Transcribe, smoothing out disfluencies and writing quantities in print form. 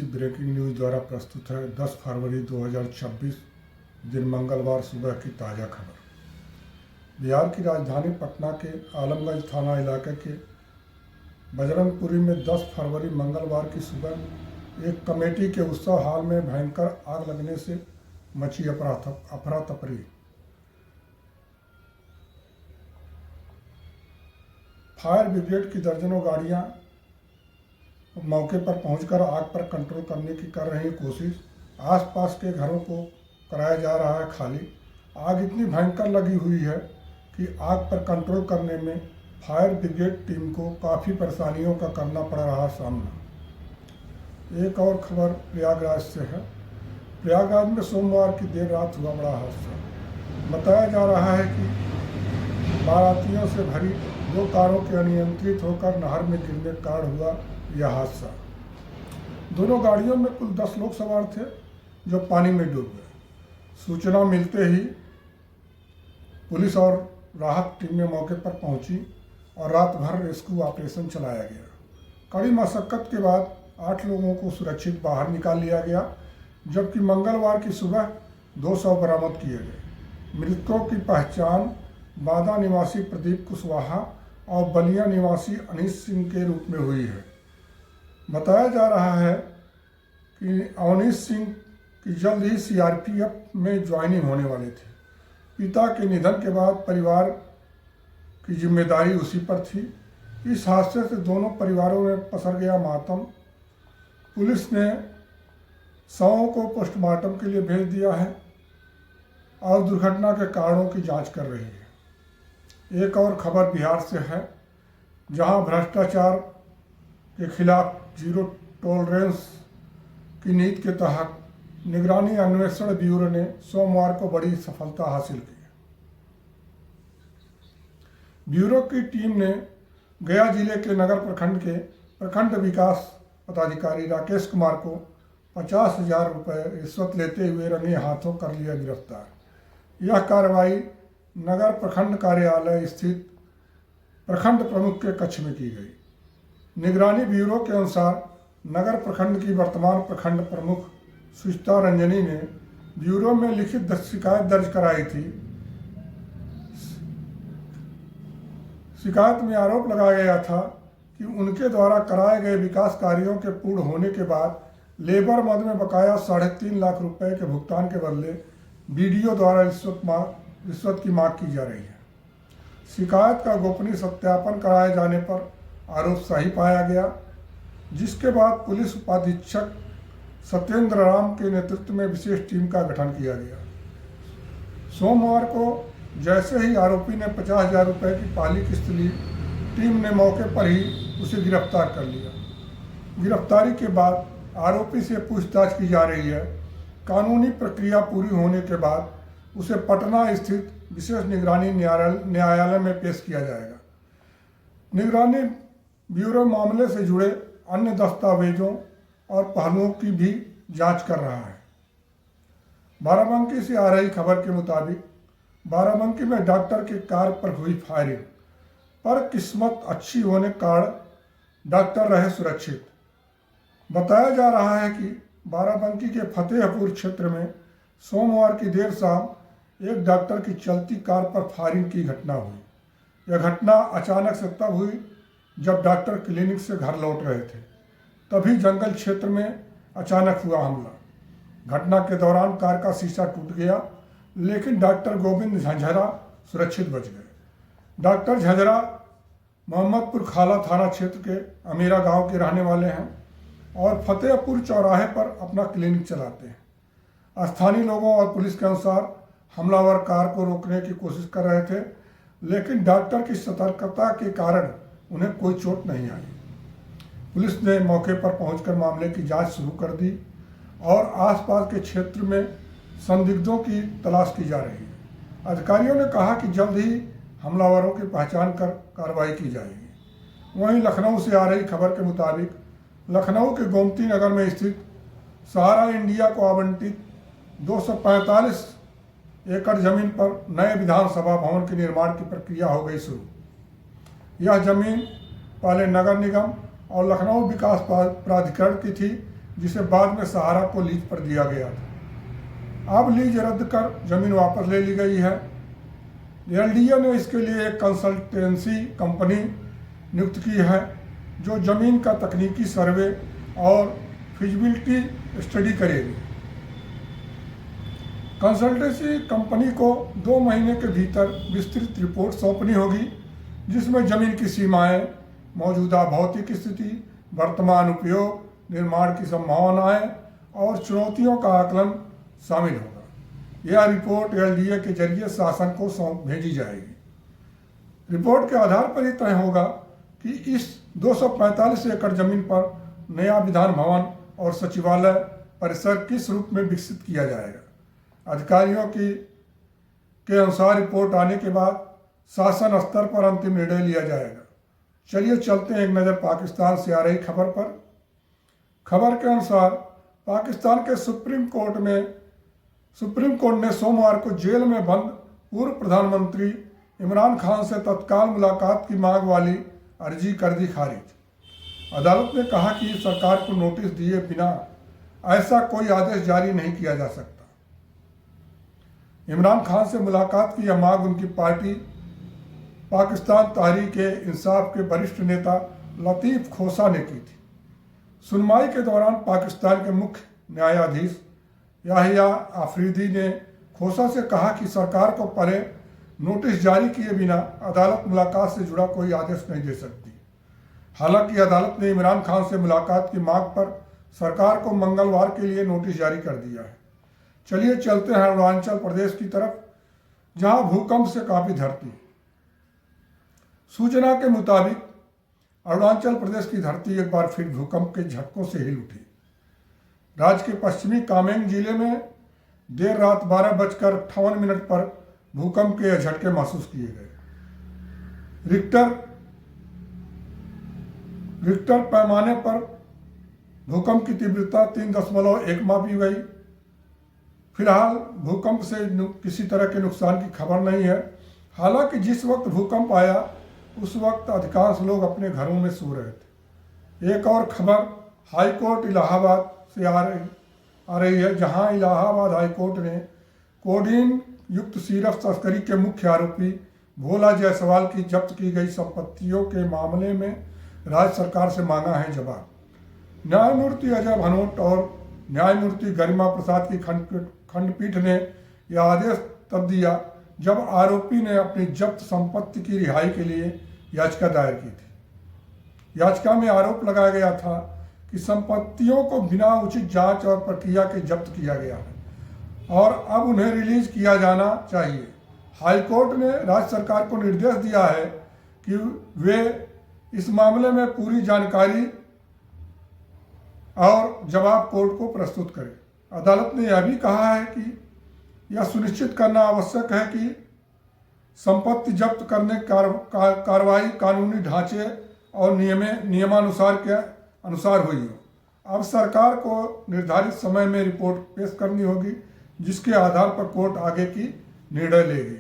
Breaking news द्वारा प्रस्तुत है 10 फरवरी 2026 दिन मंगलवार सुबह की ताज़ा खबर। बिहार की राजधानी पटना के आलमगंज थाना इलाके के बजरंगपुरी में 10 फरवरी मंगलवार की सुबह एक कमेटी के उत्सव हॉल में भयंकर आग लगने से मची अफरा तफरी। फायर ब्रिगेड की दर्जनों गाड़ियां मौके पर पहुंचकर आग पर कंट्रोल करने की कर रही कोशिश। आसपास के घरों को कराया जा रहा है खाली। आग इतनी भयंकर लगी हुई है कि आग पर कंट्रोल करने में फायर ब्रिगेड टीम को काफ़ी परेशानियों का करना पड़ रहा सामना। एक और खबर प्रयागराज से है। प्रयागराज में सोमवार की देर रात हुआ बड़ा हादसा। बताया जा रहा है कि बारातियों से भरी 2 कारों के अनियंत्रित होकर नहर में गिरने के कारण हुआ यह हादसा। दोनों गाड़ियों में कुल 10 लोग सवार थे जो पानी में डूब गए। सूचना मिलते ही पुलिस और राहत टीमें मौके पर पहुंची और रात भर रेस्क्यू ऑपरेशन चलाया गया। कड़ी मशक्कत के बाद 8 लोगों को सुरक्षित बाहर निकाल लिया गया, जबकि मंगलवार की सुबह 2 शव बरामद किए गए। मृतकों की पहचान बांदा निवासी प्रदीप कुशवाहा और बलिया निवासी अनीश सिंह के रूप में हुई है। बताया जा रहा है कि अनीश सिंह की जल्द ही सीआरपीएफ में ज्वाइनिंग होने वाले थे। पिता के निधन के बाद परिवार की जिम्मेदारी उसी पर थी। इस हादसे से दोनों परिवारों में पसर गया मातम। पुलिस ने शवों को पोस्टमार्टम के लिए भेज दिया है और दुर्घटना के कारणों की जांच कर रही है। एक और खबर बिहार से है, जहां भ्रष्टाचार के खिलाफ जीरो टॉलरेंस की नीति के तहत निगरानी अन्वेषण ब्यूरो ने सोमवार को बड़ी सफलता हासिल की। ब्यूरो की टीम ने गया जिले के नगर प्रखंड के प्रखंड विकास पदाधिकारी राकेश कुमार को 50,000 रुपये रिश्वत लेते हुए रंगे हाथों कर लिया गिरफ्तार। यह कार्रवाई नगर प्रखंड कार्यालय स्थित प्रखंड प्रमुख के कक्ष में की गई। निगरानी ब्यूरो के अनुसार नगर प्रखंड की वर्तमान प्रखंड प्रमुख सुचिता रंजनी ने ब्यूरो में लिखित शिकायत दर्ज कराई थी। शिकायत में आरोप लगाया गया था कि उनके द्वारा कराए गए विकास कार्यों के पूर्ण होने के बाद लेबर मद में बकाया 3.5 लाख रुपए के भुगतान के बदले बीडीओ द्वारा रिश्वत की मांग की जा रही है। शिकायत का गोपनीय सत्यापन कराए जाने पर आरोप सही पाया गया, जिसके बाद पुलिस उपाधीक्षक सत्येंद्र राम के नेतृत्व में विशेष टीम का गठन किया गया। सोमवार को जैसे ही आरोपी ने 50,000 रुपये की पहली किस्त ली, टीम ने मौके पर ही उसे गिरफ्तार कर लिया। गिरफ्तारी के बाद आरोपी से पूछताछ की जा रही है। कानूनी प्रक्रिया पूरी होने के बाद उसे पटना स्थित विशेष निगरानी न्यायालय में पेश किया जाएगा। निगरानी ब्यूरो मामले से जुड़े अन्य दस्तावेजों और पहलुओं की भी जांच कर रहा है। बाराबंकी से आ रही खबर के मुताबिक बाराबंकी में डॉक्टर के कार पर हुई फायरिंग, पर किस्मत अच्छी होने के कारण डॉक्टर रहे सुरक्षित। बताया जा रहा है कि बाराबंकी के फतेहपुर क्षेत्र में सोमवार की देर शाम एक डॉक्टर की चलती कार पर फायरिंग की घटना हुई। यह घटना अचानक से तब हुई जब डॉक्टर क्लिनिक से घर लौट रहे थे। तभी जंगल क्षेत्र में अचानक हुआ हमला। घटना के दौरान कार का शीशा टूट गया, लेकिन डॉक्टर गोविंद झंझरा सुरक्षित बच गए। डॉक्टर झंझरा मोहम्मदपुर खाला थाना क्षेत्र के अमीरा गांव के रहने वाले हैं और फतेहपुर चौराहे पर अपना क्लिनिक चलाते हैं। स्थानीय लोगों और पुलिस के अनुसार हमलावर कार को रोकने की कोशिश कर रहे थे, लेकिन डॉक्टर की सतर्कता के कारण उन्हें कोई चोट नहीं आई। पुलिस ने मौके पर पहुंचकर मामले की जांच शुरू कर दी और आसपास के क्षेत्र में संदिग्धों की तलाश की जा रही है। अधिकारियों ने कहा कि जल्द ही हमलावरों की पहचान कर कार्रवाई की जाएगी। वहीं लखनऊ से आ रही खबर के मुताबिक लखनऊ के गोमती नगर में स्थित सहारा इंडिया को आवंटित 245 एकड़ जमीन पर नए विधानसभा भवन के निर्माण की प्रक्रिया हो गई शुरू। यह जमीन पहले नगर निगम और लखनऊ विकास प्राधिकरण की थी, जिसे बाद में सहारा को लीज पर दिया गया था। अब लीज रद्द कर जमीन वापस ले ली गई है। एलडीए ने इसके लिए एक कंसल्टेंसी कंपनी नियुक्त की है जो जमीन का तकनीकी सर्वे और फिजिबिलिटी स्टडी करेगी। कंसल्टेंसी कंपनी को 2 महीने के भीतर विस्तृत रिपोर्ट सौंपनी होगी जिसमें जमीन की सीमाएं, मौजूदा भौतिक स्थिति, वर्तमान उपयोग, निर्माण की संभावनाएं और चुनौतियों का आकलन शामिल होगा। यह रिपोर्ट एलडीए के जरिए शासन को भेजी जाएगी। रिपोर्ट के आधार पर यह तय होगा कि इस 245 एकड़ जमीन पर नया विधान भवन और सचिवालय परिसर किस रूप में विकसित किया जाएगा। अधिकारियों के अनुसार रिपोर्ट आने के बाद शासन स्तर पर अंतिम निर्णय लिया जाएगा। चलिए चलते हैं एक नज़र पाकिस्तान से आ रही खबर पर। खबर के अनुसार पाकिस्तान के सुप्रीम कोर्ट ने सोमवार को जेल में बंद पूर्व प्रधानमंत्री इमरान खान से तत्काल मुलाकात की मांग वाली अर्जी कर दी खारिज। अदालत ने कहा कि सरकार को नोटिस दिए बिना ऐसा कोई आदेश जारी नहीं किया जा सकता। इमरान खान से मुलाकात की यह मांग उनकी पार्टी पाकिस्तान तहरीक-ए-इंसाफ के वरिष्ठ नेता लतीफ़ खोसा ने की थी। सुनवाई के दौरान पाकिस्तान के मुख्य न्यायाधीश याहिया आफरीदी ने खोसा से कहा कि सरकार को पहले नोटिस जारी किए बिना अदालत मुलाकात से जुड़ा कोई आदेश नहीं दे सकती। हालांकि अदालत ने इमरान खान से मुलाकात की मांग पर सरकार को मंगलवार के लिए नोटिस जारी कर दिया है। चलिए चलते हैं अरुणाचल प्रदेश की तरफ, जहां भूकंप से काफी धरती। सूचना के मुताबिक अरुणाचल प्रदेश की धरती एक बार फिर भूकंप के झटकों से हिल उठी। राज्य के पश्चिमी कामेंग जिले में देर रात 12:58 पर भूकंप के झटके महसूस किए गए। रिक्टर पैमाने पर भूकंप की तीव्रता 3.1 मापी गई। फिलहाल भूकंप से किसी तरह के नुकसान की खबर नहीं है। हालांकि जिस वक्त भूकंप आया उस वक्त अधिकांश लोग अपने घरों में सो रहे थे। एक और खबर हाईकोर्ट इलाहाबाद से आ रही है, जहां इलाहाबाद हाईकोर्ट ने कोडीन युक्त सिरफ तस्करी के मुख्य आरोपी भोला जायसवाल की जब्त की गई संपत्तियों के मामले में राज्य सरकार से मांगा है जवाब। न्यायमूर्ति अजय भनोट और न्यायमूर्ति गरिमा प्रसाद की खंडपीठ ने यह आदेश तब दिया जब आरोपी ने अपनी जब्त संपत्ति की रिहाई के लिए याचिका दायर की थी। याचिका में आरोप लगाया गया था कि संपत्तियों को बिना उचित जांच और प्रक्रिया के जब्त किया गया है और अब उन्हें रिलीज किया जाना चाहिए। हाईकोर्ट ने राज्य सरकार को निर्देश दिया है कि वे इस मामले में पूरी जानकारी और जवाब कोर्ट को प्रस्तुत करें। अदालत ने यह भी कहा है कि यह सुनिश्चित करना आवश्यक है कि संपत्ति जब्त करने कार्रवाई कानूनी ढांचे और नियमानुसार के अनुसार हुई हो। अब सरकार को निर्धारित समय में रिपोर्ट पेश करनी होगी, जिसके आधार पर कोर्ट आगे की निर्णय लेगी।